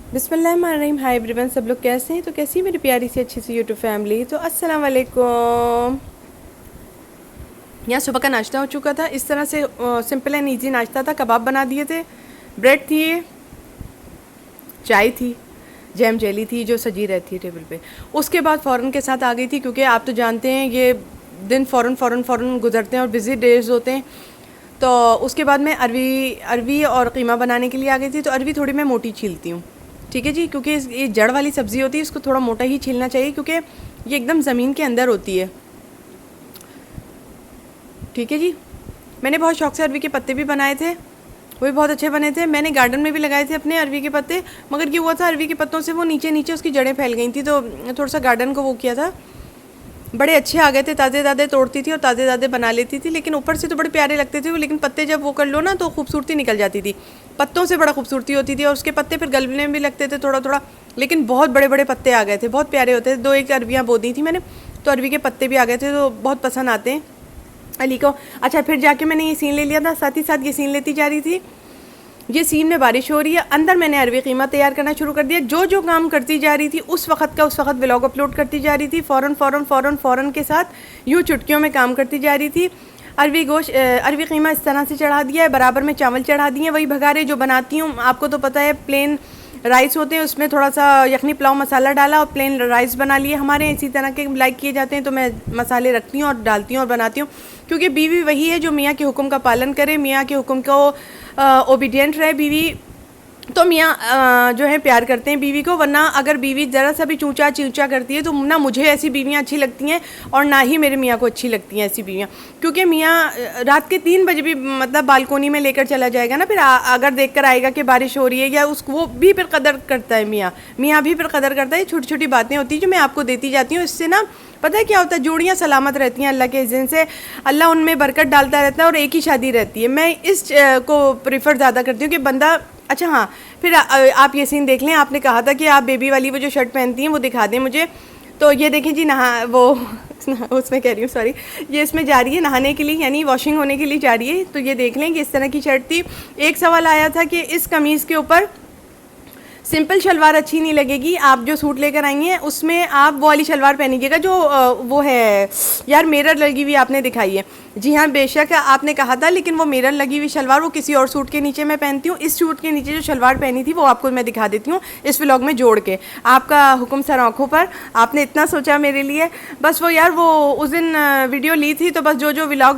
बिस्मिल्लाहिर्रहमानिर्रहीम। Hi everyone, सब लोग कैसे हैं? तो कैसी है मेरी प्यारी सी अच्छी सी यूट्यूब फैमिली। तो अस्सलाम वालेकुम। यहाँ सुबह का नाश्ता हो चुका था। इस तरह से सिंपल एंड ईजी नाश्ता था। कबाब बना दिए थे, ब्रेड थी, चाय थी, जैम जेली थी जो सजी रहती है टेबल पे। उसके बाद फ़ौरन के साथ आ गई थी, क्योंकि आप तो जानते हैं ये दिन फ़ौरन गुजरते हैं और बिज़ी डेज़ होते हैं। तो उसके बाद मैं अरवी और कीमा बनाने के लिए आ गई थी। तो अरवी थोड़ी मैं मोटी छीलती हूँ, ठीक है जी, क्योंकि ये जड़ वाली सब्ज़ी होती है, इसको थोड़ा मोटा ही छीलना चाहिए, क्योंकि ये एकदम ज़मीन के अंदर होती है, ठीक है जी। मैंने बहुत शौक़ से अरवी के पत्ते भी बनाए थे, वो भी बहुत अच्छे बने थे। मैंने गार्डन में भी लगाए थे अपने अरवी के पत्ते, मगर ये हुआ था अरवी के पत्तों से वो नीचे नीचे उसकी जड़ें फैल गई थी, तो थोड़ा सा गार्डन को वो किया था। बड़े अच्छे आ गए थे, ताज़े ताज़े तोड़ती थी और ताज़े ताज़े बना लेती थी, लेकिन ऊपर से तो बड़े प्यारे लगते थे वो, लेकिन पत्ते जब वो कर लो ना तो खूबसूरती निकल जाती थी। पत्तों से बड़ा खूबसूरती होती थी और उसके पत्ते फिर गलने भी लगते थे थोड़ा थोड़ा, लेकिन बहुत बड़े बड़े पत्ते आ गए थे, बहुत प्यारे होते थे। 2-1 अरवियाँ बो दी थी मैंने, तो अरवी के पत्ते भी आ गए थे, तो बहुत पसंद आते हैं अली को। अच्छा, फिर जाके मैंने ये सीन ले लिया था, साथ ही साथ ये सीन लेती जा रही थी। ये सीन में बारिश हो रही है, अंदर मैंने अरवी कीमा तैयार करना शुरू कर दिया। जो जो काम करती जा रही थी उस वक्त व्लॉग अपलोड करती जा रही थी, फ़ौरन के साथ यूँ चुटकियों में काम करती जा रही थी। अरवी कीमा इस तरह से चढ़ा दिया है, बराबर में चावल चढ़ा दिए, वही भगारे जो बनाती हूँ, आपको तो पता है प्लेन राइस होते हैं, उसमें थोड़ा सा यखनी पुलाव मसाला डाला और प्लेन राइस बना लिए। हमारे इसी तरह के लाइक किए जाते हैं, तो मैं मसाले रखती हूँ और डालती हूँ और बनाती हूँ, क्योंकि बीवी वही है जो मियाँ के हुक्म का पालन करे, मियाँ के हुक्म को ओबीडियंट रहे बीवी। तो मियाँ जो है प्यार करते हैं बीवी को, वरना अगर बीवी ज़रा सा भी चूचा चूचा करती है तो ना मुझे ऐसी बीवियाँ अच्छी लगती हैं और ना ही मेरे मियाँ को अच्छी लगती हैं ऐसी बीवियाँ। क्योंकि मियाँ रात के 3 बजे भी मतलब बालकोनी में लेकर चला जाएगा ना, फिर अगर देख कर आएगा कि बारिश हो रही है या उसको, वो भी फिर कदर करता है मियाँ भी फिर कदर करता है। छोटी छोटी बातें होती हैं जो मैं आपको देती जाती हूँ, इससे ना पता है क्या होता है, जोड़ियाँ सलामत रहती हैं अल्लाह के इज़्ज़न से, अल्लाह उनमें बरकत डालता रहता है और एक ही शादी रहती है। मैं इस को प्रीफर ज़्यादा करती हूँ कि बंदा। अच्छा हाँ, फिर आप ये सीन देख लें, आपने कहा था कि आप बेबी वाली वो जो शर्ट पहनती हैं वो दिखा दें मुझे। तो ये देखें जी, नहा वो उसमें कह रही हूँ, सॉरी, ये इसमें जा रही है नहाने के लिए, यानी वॉशिंग होने के लिए जा रही है। तो ये देख लें कि इस तरह की शर्ट थी। एक सवाल आया था कि इस कमीज़ के ऊपर सिंपल शलवार अच्छी नहीं लगेगी, आप जो सूट लेकर आई हैं उसमें आप वो वाली शलवार पहनीजिएगा जो वो है यार, मिरर लगी हुई आपने दिखाई है। जी हाँ, बेशक आपने कहा था, लेकिन वो मिरर लगी हुई शलवार वो किसी और सूट के नीचे मैं पहनती हूँ। इस सूट के नीचे जो शलवार पहनी थी वो आपको मैं दिखा देती हूँ इस व्लॉग में जोड़ के। आपका हुक्म सर आँखों पर, आपने इतना सोचा मेरे लिए, बस वो यार वो उस दिन वीडियो ली थी, तो बस जो जो व्लॉग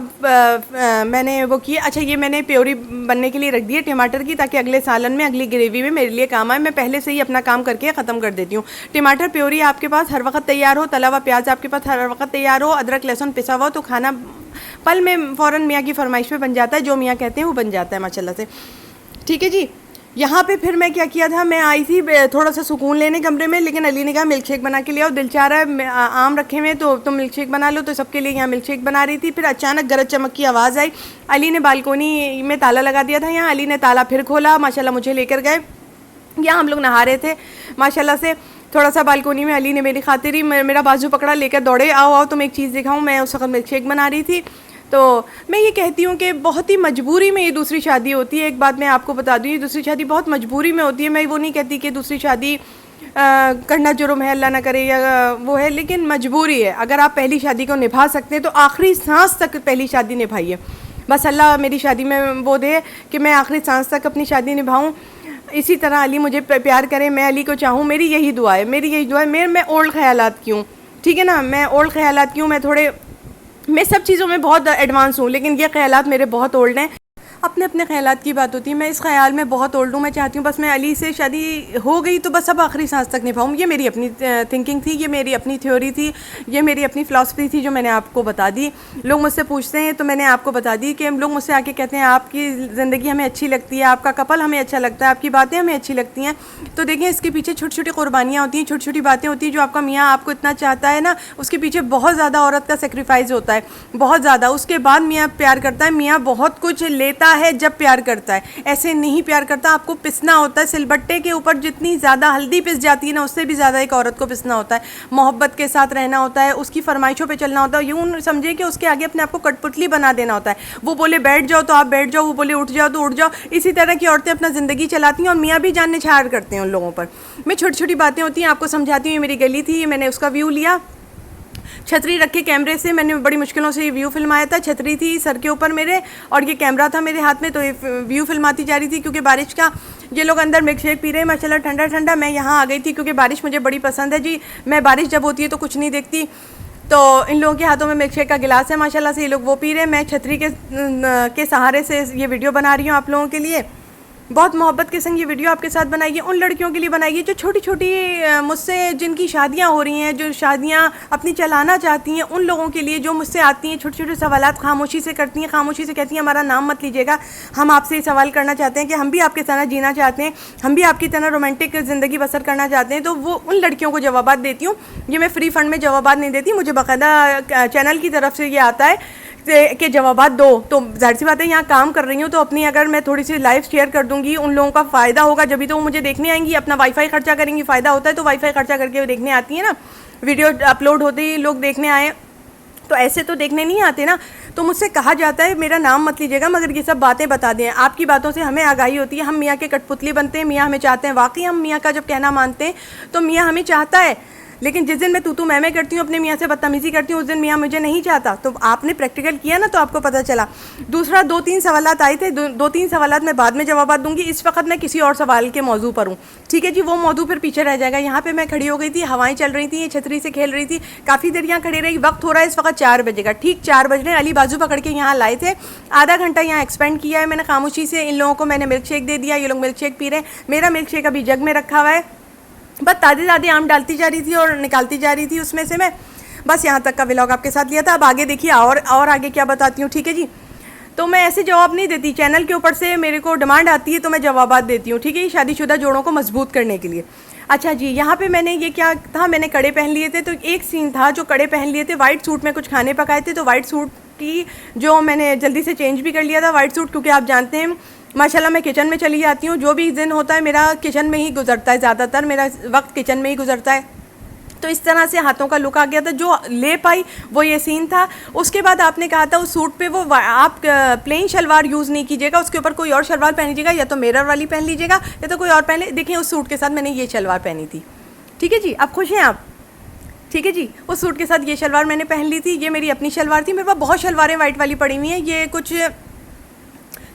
मैंने वो किए। अच्छा, ये मैंने प्योरी बनने के लिए रख दी है टमाटर की, ताकि अगले सालन में अगली ग्रेवी में मेरे लिए काम आए। मैं पहले से ही अपना काम करके ख़त्म कर देती हूँ। टमाटर प्योरी आपके पास हर वक्त तैयार हो, तला हुआ प्याज आपके पास हर वक्त तैयार हो, अदरक लहसुन पिसा हुआ, तो खाना पल में फ़ौरन मियाँ की फरमाइश पे बन जाता है, जो मियाँ कहते हैं वो बन जाता है माशाल्लाह से, ठीक है जी। यहाँ पे फिर मैं क्या किया था, मैं आई थी थोड़ा सा सुकून लेने कमरे में, लेकिन अली ने कहा मिल्क शेक बना के ले आओ, दिल चाह रहा है आम रखे हुए तो तुम मिल्क शेक बना लो, तो सबके लिए यहाँ मिल्क शेक बना रही थी। फिर अचानक गरज चमक की आवाज़ आई, अली ने बालकोनी में ताला लगा दिया था, यहाँ अली ने ताला फिर खोला, माशाल्लाह मुझे लेकर गए। यहाँ हम लोग नहा रहे थे माशाल्लाह से, थोड़ा सा बालकोनी में अली ने मेरी खातिर ही मेरा बाजू पकड़ा, लेकर दौड़े, आओ आओ तुम एक चीज़ दिखाऊं। मैं उस वक्त मिल्क शेक बना रही थी। तो मैं ये कहती हूँ कि बहुत ही मजबूरी में ये दूसरी शादी होती है। एक बात मैं आपको बता दूँ, ये दूसरी शादी बहुत मजबूरी में होती है। मैं वो नहीं कहती कि दूसरी शादी करना जुर्म है, अल्लाह ना करे, या वो है, लेकिन मजबूरी है। अगर आप पहली शादी को निभा सकते हैं तो आखिरी सांस तक पहली शादी निभाइए। बस अल्लाह मेरी शादी में वो दे कि मैं आखिरी सांस तक अपनी शादी निभाऊँ, इसी तरह अली मुझे प्यार करे, मैं अली को चाहूँ। मेरी यही दुआ है, मैं ओल्ड ख्यालात की हूँ, ठीक है ना, मैं ओल्ड ख्यालात की हूँ। मैं सब चीज़ों में बहुत एडवांस हूँ, लेकिन ये ख्यालात मेरे बहुत ओल्ड हैं। अपने अपने ख्यालात की बात होती है, मैं इस ख्याल में बहुत ओल्ड हूँ। मैं चाहती हूँ बस मैं अली से शादी हो गई तो बस अब आखिरी सांस तक निभाऊँ। ये मेरी अपनी थिंकिंग थी, ये मेरी अपनी थ्योरी थी, ये मेरी अपनी फ़िलासफ़ी थी, जो मैंने आपको बता दी। लोग मुझसे पूछते हैं तो मैंने आपको बता दी कि लोग मुझसे आके कहते हैं आपकी ज़िंदगी हमें अच्छी लगती है, आपका कपल हमें अच्छा लगता है, आपकी बातें हमें अच्छी लगती हैं। तो देखें, इसके पीछे छोटी छोटी कुर्बानियाँ होती हैं, छोटी छोटी बातें होती हैं। जो आपका मियाँ आपको इतना चाहता है ना, उसके पीछे बहुत ज़्यादा औरत का सेक्रीफाइस होता है, बहुत ज़्यादा। उसके बाद मियाँ प्यार करता है, मियाँ बहुत कुछ लेता है जब प्यार करता है, ऐसे नहीं प्यार करता। आपको पिसना होता है सिलबट्टे के ऊपर, जितनी ज़्यादा हल्दी पिस जाती है ना, उससे भी ज़्यादा एक औरत को पिसना होता है। मोहब्बत के साथ रहना होता है, उसकी फरमाइशों पे चलना होता है। यूँ समझे कि उसके आगे अपने आप को कठपुतली बना देना होता है। वो बोले बैठ जाओ तो आप बैठ जाओ, वो बोले उठ जाओ तो उठ जाओ। इसी तरह की औरतें अपना ज़िंदगी चलाती हैं और मियाँ भी जान निछावर करते हैं उन लोगों पर। मैं छोटी छोटी बातें होती हैं आपको समझाती हूँ। ये मेरी गली थी, मैंने उसका व्यू लिया, छतरी रखे कैमरे से, मैंने बड़ी मुश्किलों से ये व्यू फिल्माया था। छतरी थी सर के ऊपर मेरे और ये कैमरा था मेरे हाथ में, तो ये व्यू फिल्माती जा रही थी। क्योंकि बारिश का, ये लोग अंदर मिल्क शेक पी रहे हैं माशाल्लाह ठंडा ठंडा, मैं यहाँ आ गई थी क्योंकि बारिश मुझे बड़ी पसंद है जी। मैं बारिश जब होती है तो कुछ नहीं देखती, तो इन लोगों के हाथों में मिल्क शेक का गिलास है माशाल्लाह से, ये लोग वो पी रहे हैं। मैं छतरी के सहारे से ये वीडियो बना रही हूँ आप लोगों के लिए। बहुत मोहब्बत के संग ये वीडियो आपके साथ बनाई है, उन लड़कियों के लिए बनाई है जो छोटी छोटी मुझसे जिनकी शादियां हो रही हैं, जो शादियां अपनी चलाना चाहती हैं, उन लोगों के लिए जो मुझसे आती हैं, छोटे छोटे सवालात खामोशी से करती हैं, खामोशी से कहती हैं हमारा नाम मत लीजिएगा, हम आपसे ये सवाल करना चाहते हैं कि हम भी आपके तरह जीना चाहते हैं, हम भी आपकी तरह रोमांटिक ज़िंदगी बसर करना चाहते हैं। तो वो उन लड़कियों को जवाबात देती हूँ। ये मैं फ्री फंड में जवाबात नहीं देती, मुझे बाकायदा चैनल की तरफ से ये आता है के जवाबात दो। तो जाहिर सी बात है यहाँ काम कर रही हूँ, तो अपनी अगर मैं थोड़ी सी लाइव शेयर कर दूंगी, उन लोगों का फ़ायदा होगा, जब भी तो वो मुझे देखने आएंगी। अपना वाईफाई खर्चा करेंगी, फ़ायदा होता है तो वाईफाई खर्चा करके वो देखने आती है ना। वीडियो अपलोड होते ही लोग देखने आए, तो ऐसे तो देखने नहीं आते ना। तो मुझसे कहा जाता है मेरा नाम मत लीजिएगा, मगर ये सब बातें बता दें। आपकी बातों से हमें आगाही होती है, हम मियाँ के कठपुतली बनते हैं, मियाँ हमें चाहते हैं। वाकई हम मियाँ का जब कहना मानते हैं तो मियाँ हमें चाहता है, लेकिन जिस दिन मैं तू मैं करती हूँ, अपने मियाँ से बदतमीज़ी करती हूँ, उस दिन मियाँ मुझे नहीं चाहता। तो आपने प्रैक्टिकल किया ना, तो आपको पता चला। दूसरा 2-3 सवालात आए थे, 2-3 सवालात मैं बाद में जवाब दूंगी। इस वक्त मैं किसी और सवाल के मौजू पर हूँ, ठीक है जी। वो मौजू फिर पीछे रह जाएगा। यहाँ पे मैं खड़ी हो गई थी, हवाएं चल रही थी, ये छतरी से खेल रही थी, काफ़ी देर यहाँ खड़ी रही। वक्त हो रहा है इस वक्त 4 बजे का, ठीक 4 बज रहे। अली बाजू पकड़ के यहाँ लाए थे, आधा घंटा यहाँ एक्सपेंड किया है मैंने खामोशी से। इन लोगों को मैंने मिल्क शेक दे दिया, ये लोग मिल्क शेक पी रहे हैं। मेरा मिल्क शेक अभी जग में रखा हुआ है, बस ताज़े ताज़े आम डालती जा रही थी और निकालती जा रही थी उसमें से मैं। बस यहाँ तक का व्लॉग आपके साथ लिया था। अब आगे देखिए और आगे क्या बताती हूँ, ठीक है जी। तो मैं ऐसे जवाब नहीं देती, चैनल के ऊपर से मेरे को डिमांड आती है तो मैं जवाबात देती हूँ, ठीक है। शादीशुदा जोड़ों को मजबूत करने के लिए। अच्छा जी, यहाँ पे मैंने ये क्या था, मैंने कड़े पहन लिए थे। तो एक सीन था जो कड़े पहन लिए थे, वाइट सूट में कुछ खाने पकाए थे, तो वाइट सूट की जो मैंने जल्दी से चेंज भी कर लिया था वाइट सूट, क्योंकि आप जानते हैं माशाल्लाह मैं किचन में चली जाती हूँ। जो भी दिन होता है मेरा किचन में ही गुजरता है, ज़्यादातर मेरा वक्त किचन में ही गुजरता है। तो इस तरह से हाथों का लुक आ गया था। जो ले पाई वो ये सीन था। उसके बाद आपने कहा था उस सूट पे वो आप प्लेन शलवार यूज़ नहीं कीजिएगा, उसके ऊपर कोई और शलवार पहन लीजिएगा, या तो मिरर वाली पहन लीजिएगा या तो कोई और पहन ले। देखिए उस सूट के साथ मैंने ये शलवार पहनी थी, ठीक है जी। अब खुश हैं आप, ठीक है जी। उस सूट के साथ ये शलवार मैंने पहन ली थी, ये मेरी अपनी शलवार थी। मेरे पास बहुत शलवारें वाइट वाली पड़ी हुई हैं। ये कुछ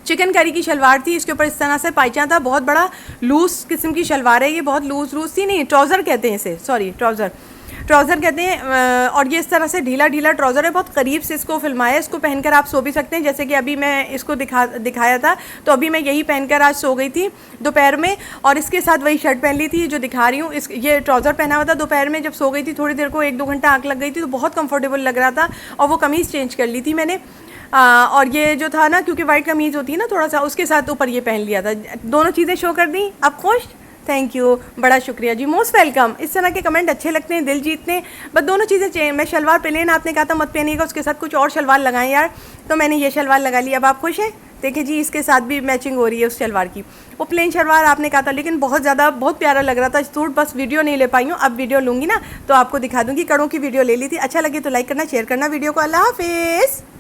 चिकनकारी की शलवार थी, इसके ऊपर इस तरह से पायचा था, बहुत बड़ा लूज़ किस्म की शलवार है ये, बहुत लूज़ थी, नहीं ट्राउज़र कहते हैं इसे, सॉरी ट्राउज़र कहते हैं। और ये इस तरह से ढीला ट्राउज़र है, बहुत करीब से इसको फिल्माया। इसको पहनकर आप सो भी सकते हैं, जैसे कि अभी मैं इसको दिखाया था। तो अभी मैं यही पहनकर आज सो गई थी दोपहर में, और इसके साथ वही शर्ट पहन ली थी जो दिखा रही हूँ। ये ट्राउज़र पहना हुआ था। दोपहर में जब सो गई थी थोड़ी देर को 1-2 घंटा आँख लग गई थी, तो बहुत कंफर्टेबल लग रहा था। और वो कमीज़ चेंज कर ली थी मैंने, और ये जो था ना, क्योंकि वाइट कमीज़ होती है ना थोड़ा सा, उसके साथ ऊपर ये पहन लिया था। दोनों चीज़ें शो कर दी। आप खुश? थैंक यू, बड़ा शुक्रिया जी, मोस्ट वेलकम। इस तरह के कमेंट अच्छे लगते हैं, दिल जीतते हैं। बस दोनों चीज़ें चाहिए। मैं शलवार प्लेन, आपने कहा था मत पहनिएगा, उसके साथ कुछ और शलवार लगाएं यार, तो मैंने ये शलवार लगा ली। अब आप खुश हैं? देखिए जी, इसके साथ भी मैचिंग हो रही है उस शलवार की। वो प्लेन शलवार आपने कहा था, लेकिन बहुत प्यारा लग रहा था सूट। बस वीडियो नहीं ले पाई हूँ, अब वीडियो लूँगी ना तो आपको दिखा दूँगी। कड़ों की वीडियो ले ली थी। अच्छा लगे तो लाइक करना, शेयर करना वीडियो को। अल्लाह हाफिज़।